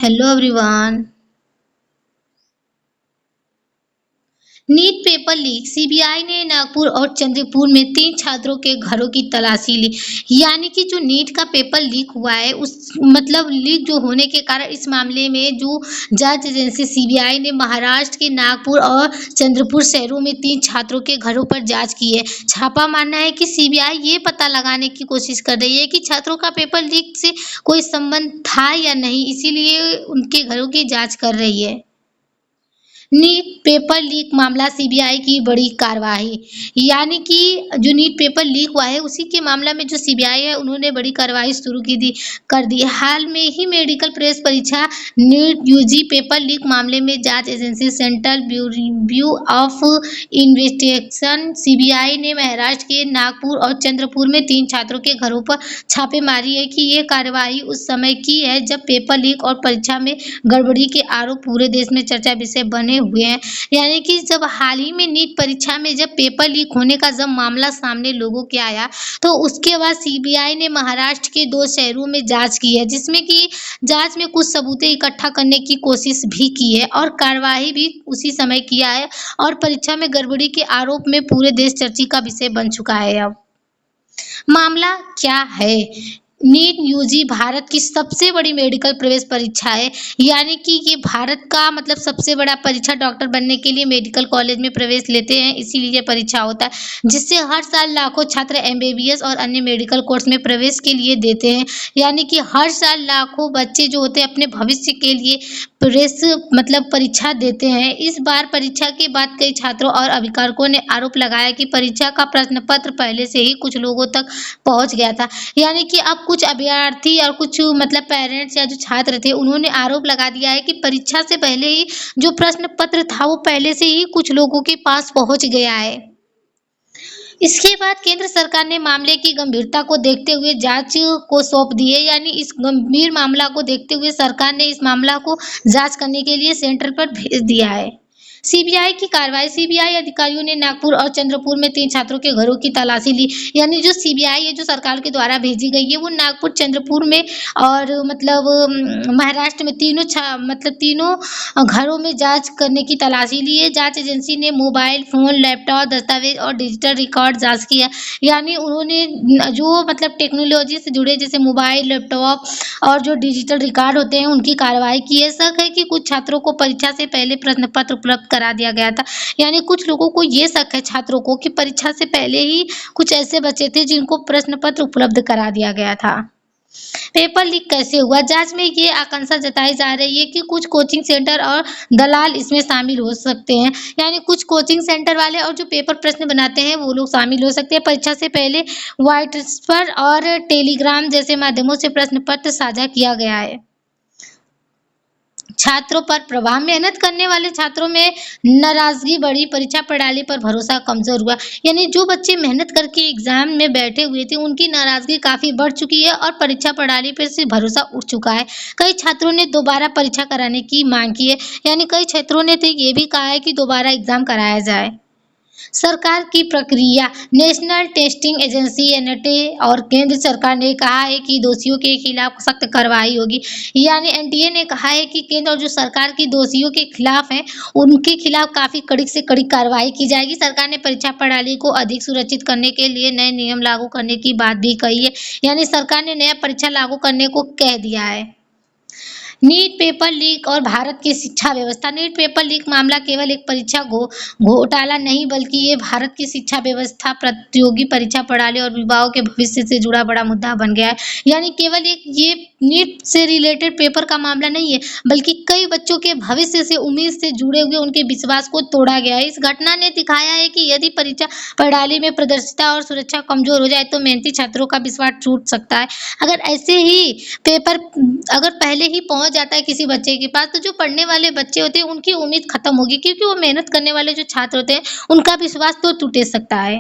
Hello everyone. NEET paper leak CBI ने नागपुर और चंद्रपुर में 3 छात्रों के घरों की तलाशी ली। यानी कि जो नीट का पेपर लीक हुआ है उस लीक जो होने के कारण इस मामले में जो जांच एजेंसी सीबीआई ने महाराष्ट्र के नागपुर और चंद्रपुर शहरों में 3 छात्रों के घरों पर जांच की है। छापा मानना है कि सीबीआई ये पता लगाने की कोशिश कर रही है कि छात्रों का पेपर लीक से कोई संबंध था या नहीं, इसीलिए उनके घरों की जांच कर रही है। नीट पेपर लीक मामला सीबीआई की बड़ी कार्रवाई। यानी कि जो नीट पेपर लीक हुआ है उसी के मामला में जो सीबीआई है उन्होंने बड़ी कार्रवाई शुरू कर दी। हाल में ही मेडिकल प्रवेश परीक्षा नीट यूजी पेपर लीक मामले में जांच agency central bureau of investigation CBI ने महाराष्ट्र के नागपुर और चंद्रपुर में 3 छात्रों के घरों पर छापे मारी है कि ये कार्रवाई उस समय की है जब पेपर लीक और परीक्षा में गड़बड़ी के आरोप पूरे देश में चर्चा विषय बने हुए हैं। यानी कि जब हाल ही में नीट परीक्षा में जब पेपर लीक होने का जब मामला सामने लोगों के आया तो उसके बाद सीबीआई ने महाराष्ट्र के 2 शहरों में जांच की है, जिसमें कि जांच में कुछ सबूतें इकट्ठा करने की कोशिश भी की है और कार्रवाई भी उसी समय किया है और परीक्षा में गड़बड़ी के आरोप में पूरे देश चर्चा का विषय बन चुका है। अब मामला क्या है? नीट यूजी भारत की सबसे बड़ी मेडिकल प्रवेश परीक्षा है। यानी कि ये भारत का सबसे बड़ा परीक्षा, डॉक्टर बनने के लिए मेडिकल कॉलेज में प्रवेश लेते हैं, इसीलिए ये परीक्षा होता है जिससे हर साल लाखों छात्र एमबीबीएस और अन्य मेडिकल कोर्स में प्रवेश के लिए देते हैं। यानी कि हर साल लाखों बच्चे जो होते हैं अपने भविष्य के लिए प्रवेश परीक्षा देते हैं। इस बार परीक्षा के बाद कई छात्रों और अभिभावकों ने आरोप लगाया कि परीक्षा का प्रश्न पत्र पहले से ही कुछ लोगों तक पहुंच गया था। यानी कि अब कुछ अभ्यर्थी और कुछ पेरेंट्स या जो छात्र थे उन्होंने आरोप लगा दिया है कि परीक्षा से पहले ही जो प्रश्न पत्र था वो पहले से ही कुछ लोगों के पास पहुंच गया है। इसके बाद केंद्र सरकार ने मामले की गंभीरता को देखते हुए जांच को सौंप दी है। यानी इस गंभीर मामला को देखते हुए सरकार ने इस मामला को जांच करने के लिए सेंटर पर भेज दिया है। सीबीआई की कार्रवाई। सीबीआई अधिकारियों ने नागपुर और चंद्रपुर में 3 छात्रों के घरों की तलाशी ली। यानी जो सीबीआई है जो सरकार के द्वारा भेजी गई है वो नागपुर, चंद्रपुर में और महाराष्ट्र में तीनों घरों में जांच करने की तलाशी ली है। जांच एजेंसी ने मोबाइल फोन, लैपटॉप, दस्तावेज और डिजिटल रिकॉर्ड जांच किया। यानी उन्होंने जो टेक्नोलॉजी से जुड़े जैसे मोबाइल, लैपटॉप और जो डिजिटल रिकॉर्ड होते हैं उनकी कार्रवाई की है। शक है कि कुछ छात्रों को परीक्षा से पहले प्रश्न पत्र उपलब्ध करा दिया गया था। यानी कुछ लोगों को ये शक है छात्रों को कि परीक्षा से पहले ही कुछ ऐसे बच्चे थे जिनको प्रश्न पत्र उपलब्ध करा दिया गया था। पेपर लीक कैसे हुआ? जांच में ये आशंका जताई जा रही है कि कुछ कोचिंग सेंटर और दलाल इसमें शामिल हो सकते हैं। यानी कुछ कोचिंग सेंटर वाले और जो पेपर प्रश्न बनाते हैं वो लोग शामिल हो सकते हैं। परीक्षा से पहले व्हाट्सएप और टेलीग्राम जैसे माध्यमों से प्रश्न पत्र साझा किया गया है। छात्रों पर प्रभाव। मेहनत करने वाले छात्रों में नाराजगी बढ़ी, परीक्षा प्रणाली पर भरोसा कमजोर हुआ। यानी जो बच्चे मेहनत करके एग्जाम में बैठे हुए थे उनकी नाराजगी काफी बढ़ चुकी है और परीक्षा प्रणाली पर से भरोसा उठ चुका है। कई छात्रों ने दोबारा परीक्षा कराने की मांग की है। यानी कई छात्रों ने तो ये भी कहा है कि दोबारा एग्जाम कराया जाए। सरकार की प्रक्रिया। नेशनल टेस्टिंग एजेंसी एनटीए और केंद्र सरकार ने कहा है कि दोषियों के खिलाफ सख्त कार्रवाई होगी। यानी एनटीए ने कहा है कि केंद्र और जो सरकार की दोषियों के खिलाफ है उनके खिलाफ काफी कड़ी से कड़ी कार्रवाई की जाएगी। सरकार ने परीक्षा प्रणाली को अधिक सुरक्षित करने के लिए नए नियम लागू करने की बात भी कही है। यानी सरकार ने नया परीक्षा लागू करने को कह दिया है। नीट पेपर लीक और भारत की शिक्षा व्यवस्था। नीट पेपर लीक मामला केवल एक परीक्षा घोटाला नहीं बल्कि ये भारत की शिक्षा व्यवस्था, प्रतियोगी परीक्षा प्रणाली और युवाओं के भविष्य से जुड़ा बड़ा मुद्दा बन गया है। यानी केवल एक ये नीट से रिलेटेड पेपर का मामला नहीं है बल्कि कई बच्चों के भविष्य से, उम्मीद से जुड़े हुए उनके विश्वास को तोड़ा गया है। इस घटना ने दिखाया है कि यदि परीक्षा प्रणाली में पारदर्शिता और सुरक्षा कमजोर हो जाए तो मेहनती छात्रों का विश्वास टूट सकता है। अगर ऐसे ही पेपर अगर पहले ही पहुंच जाता है किसी बच्चे के पास तो जो पढ़ने वाले बच्चे होते हैं उनकी उम्मीद खत्म होगी, क्योंकि वो मेहनत करने वाले जो छात्र होते हैं उनका विश्वास तो टूट सकता है।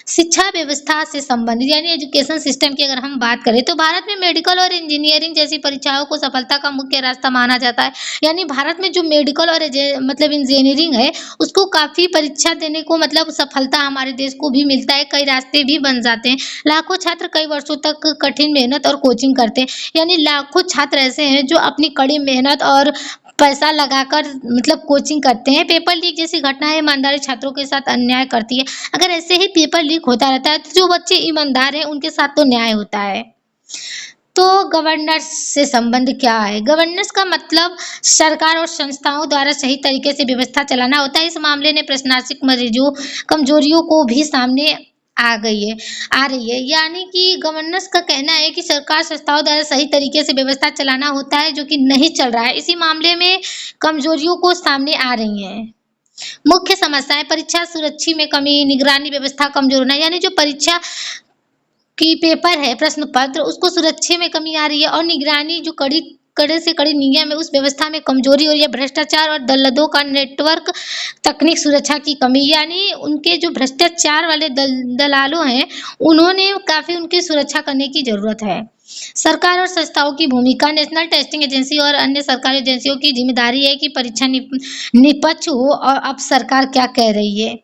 शिक्षा व्यवस्था से संबंधित यानी एजुकेशन सिस्टम की अगर हम बात करें तो भारत में मेडिकल और इंजीनियरिंग जैसी परीक्षाओं को सफलता का मुख्य रास्ता माना जाता है। यानी भारत में जो मेडिकल और मतलब इंजीनियरिंग है उसको काफी परीक्षा देने को मतलब सफलता हमारे देश को भी मिलता है, कई रास्ते भी बन जाते हैं। लाखों छात्र कई वर्षों तक कठिन मेहनत और कोचिंग करते हैं। यानी लाखों छात्र ऐसे हैं जो अपनी कड़ी मेहनत और पैसा लगाकर मतलब कोचिंग करते हैं। पेपर लीक जैसी घटनाएं ईमानदारी छात्रों के साथ अन्याय करती है। अगर ऐसे ही पेपर लीक होता रहता है तो जो बच्चे ईमानदार हैं उनके साथ तो न्याय होता है। तो गवर्नेंस से संबंध क्या है? गवर्नेंस का मतलब सरकार और संस्थाओं द्वारा सही तरीके से व्यवस्था चलाना होता है। इस मामले में प्रशासनिक मरीजों कमजोरियों को भी सामने आ रही है। यानी कि गवर्नेंस का कहना है कि सरकार संस्थाओं द्वारा सही तरीके से व्यवस्था चलाना होता है जो कि नहीं चल रहा है। इसी मामले में कमजोरियों को सामने आ रही हैं। मुख्य समस्याएं परीक्षा सुरक्षा में कमी, निगरानी व्यवस्था कमजोर होना। यानी जो परीक्षा की पेपर है प्रश्न पत्र उसको सुरक्षा में कमी आ रही है और निगरानी जो कड़े से कड़ी नियम है उस व्यवस्था में कमजोरी हो रही है। भ्रष्टाचार और दल्लतों का नेटवर्क, तकनीक सुरक्षा की कमी। यानी उनके जो भ्रष्टाचार वाले दलालों हैं उन्होंने काफी उनकी सुरक्षा करने की जरूरत है। सरकार और संस्थाओं की भूमिका नेशनल टेस्टिंग एजेंसी और अन्य सरकारी एजेंसियों की जिम्मेदारी है कि परीक्षा निष्पक्ष हो। और अब सरकार क्या कह रही है?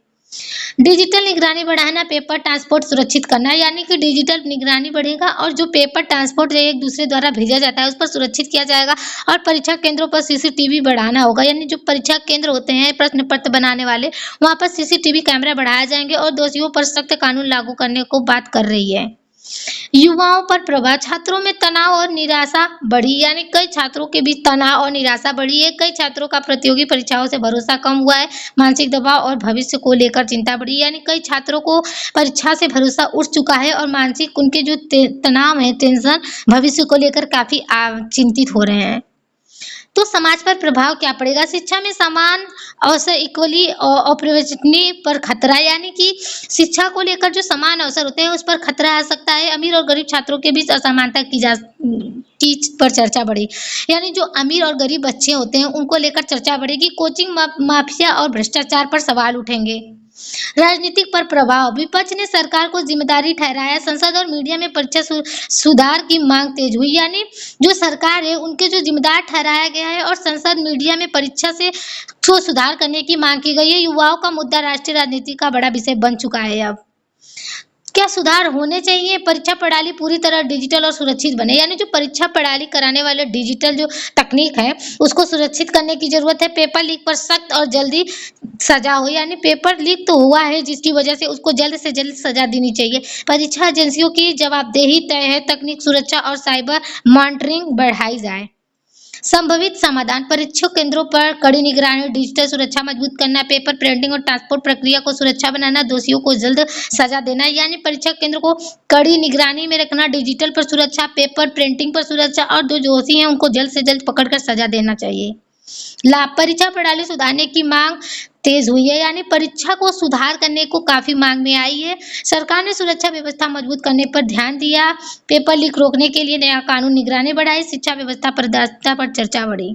डिजिटल निगरानी बढ़ाना, पेपर ट्रांसपोर्ट सुरक्षित करना। यानी कि डिजिटल निगरानी बढ़ेगा और जो पेपर ट्रांसपोर्ट एक दूसरे द्वारा भेजा जाता है उस पर सुरक्षित किया जाएगा। और परीक्षा केंद्रों पर सीसीटीवी बढ़ाना होगा। यानी जो परीक्षा केंद्र होते हैं प्रश्न पत्र बनाने वाले वहां पर सीसीटीवी कैमरा बढ़ाए जाएंगे और दोषियों पर सख्त कानून लागू करने को बात कर रही है। युवाओं पर प्रभाव, छात्रों में तनाव और निराशा बढ़ी। यानी कई छात्रों के बीच तनाव और निराशा बढ़ी है। कई छात्रों का प्रतियोगी परीक्षाओं से भरोसा कम हुआ है। मानसिक दबाव और भविष्य को लेकर चिंता बढ़ी। यानी कई छात्रों को परीक्षा से भरोसा उठ चुका है और मानसिक उनके जो तनाव है, टेंशन, भविष्य को लेकर काफी चिंतित हो रहे हैं। तो समाज पर प्रभाव क्या पड़ेगा? शिक्षा में समान अवसर, इक्वली अपॉर्चुनिटी पर खतरा। यानी कि शिक्षा को लेकर जो समान अवसर होते हैं उस पर खतरा आ सकता है। अमीर और गरीब छात्रों के बीच असमानता की पर चर्चा बढ़ी। यानी जो अमीर और गरीब बच्चे होते हैं उनको लेकर चर्चा बढ़ेगी। कोचिंग माफिया और भ्रष्टाचार पर सवाल उठेंगे। राजनीतिक पर प्रभाव, विपक्ष ने सरकार को जिम्मेदारी ठहराया। संसद और मीडिया में परीक्षा सुधार की मांग तेज हुई। यानी जो सरकार है उनके जो जिम्मेदार ठहराया गया है और संसद मीडिया में परीक्षा से सुधार करने की मांग की गई है। युवाओं का मुद्दा राष्ट्रीय राजनीति का बड़ा विषय बन चुका है। अब क्या सुधार होने चाहिए? परीक्षा प्रणाली पूरी तरह डिजिटल और सुरक्षित बने। यानी जो परीक्षा प्रणाली कराने वाले डिजिटल जो तकनीक है उसको सुरक्षित करने की जरूरत है। पेपर लीक पर सख्त और जल्दी सजा हो। यानी पेपर लीक तो हुआ है जिसकी वजह से उसको जल्द से जल्द सजा देनी चाहिए। परीक्षा एजेंसियों की जवाबदेही तय है। तकनीक सुरक्षा और साइबर मॉनिटरिंग बढ़ाई जाए। संभावित समाधान, परीक्षा केंद्रों पर कड़ी निगरानी, डिजिटल सुरक्षा मजबूत करना, पेपर प्रिंटिंग और ट्रांसपोर्ट प्रक्रिया को सुरक्षा बनाना, दोषियों को जल्द सजा देना। यानी परीक्षा केंद्र को कड़ी निगरानी में रखना, डिजिटल पर सुरक्षा, पेपर प्रिंटिंग पर सुरक्षा और जो दोषी हैं उनको जल्द से जल्द पकड़कर सजा देना चाहिए। लाभ, परीक्षा प्रणाली सुधारने की मांग तेज हुई है। यानी परीक्षा को सुधार करने को काफी मांग में आई है। सरकार ने सुरक्षा व्यवस्था मजबूत करने पर ध्यान दिया। पेपर लीक रोकने के लिए नया कानून, निगरानी बढ़ाई। शिक्षा व्यवस्था पारदर्शिता पर चर्चा बढ़ी।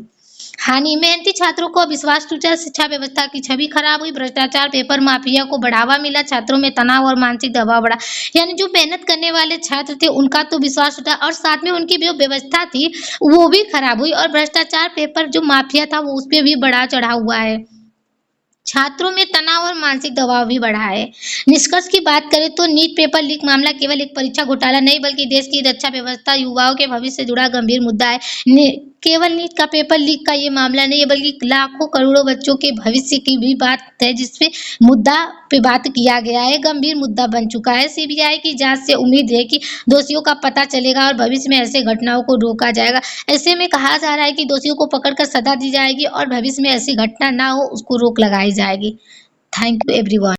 हानि, मेहनती छात्रों को विश्वास टूटा, शिक्षा व्यवस्था की छवि खराब हुई। भ्रष्टाचार, पेपर माफिया को बढ़ावा मिला, छात्रों में तनाव और मानसिक दबाव बढ़ा। यानी जो मेहनत करने वाले छात्र थे उनका तो विश्वास टूटा और साथ में उनकी जो व्यवस्था थी वो भी खराब हुई। और भ्रष्टाचार, पेपर जो माफिया था वो उस पर भी बढ़ा चढ़ा हुआ है। छात्रों में तनाव और मानसिक दबाव भी बढ़ा है। निष्कर्ष की बात करें तो नीट पेपर लीक मामला केवल एक परीक्षा घोटाला नहीं बल्कि देश की रक्षा व्यवस्था, युवाओं के भविष्य से जुड़ा गंभीर मुद्दा है। केवल नीट का पेपर लीक का ये मामला नहीं है बल्कि लाखों करोड़ों बच्चों के भविष्य की भी बात है जिसपे मुद्दा पे बात किया गया है। गंभीर मुद्दा बन चुका है। सीबीआई की जांच से उम्मीद है कि दोषियों का पता चलेगा और भविष्य में ऐसे घटनाओं को रोका जाएगा। ऐसे में कहा जा रहा है कि दोषियों को पकड़कर सजा दी जाएगी और भविष्य में ऐसी घटना ना हो उसको रोक लगाई जाएगी। Thank you everyone.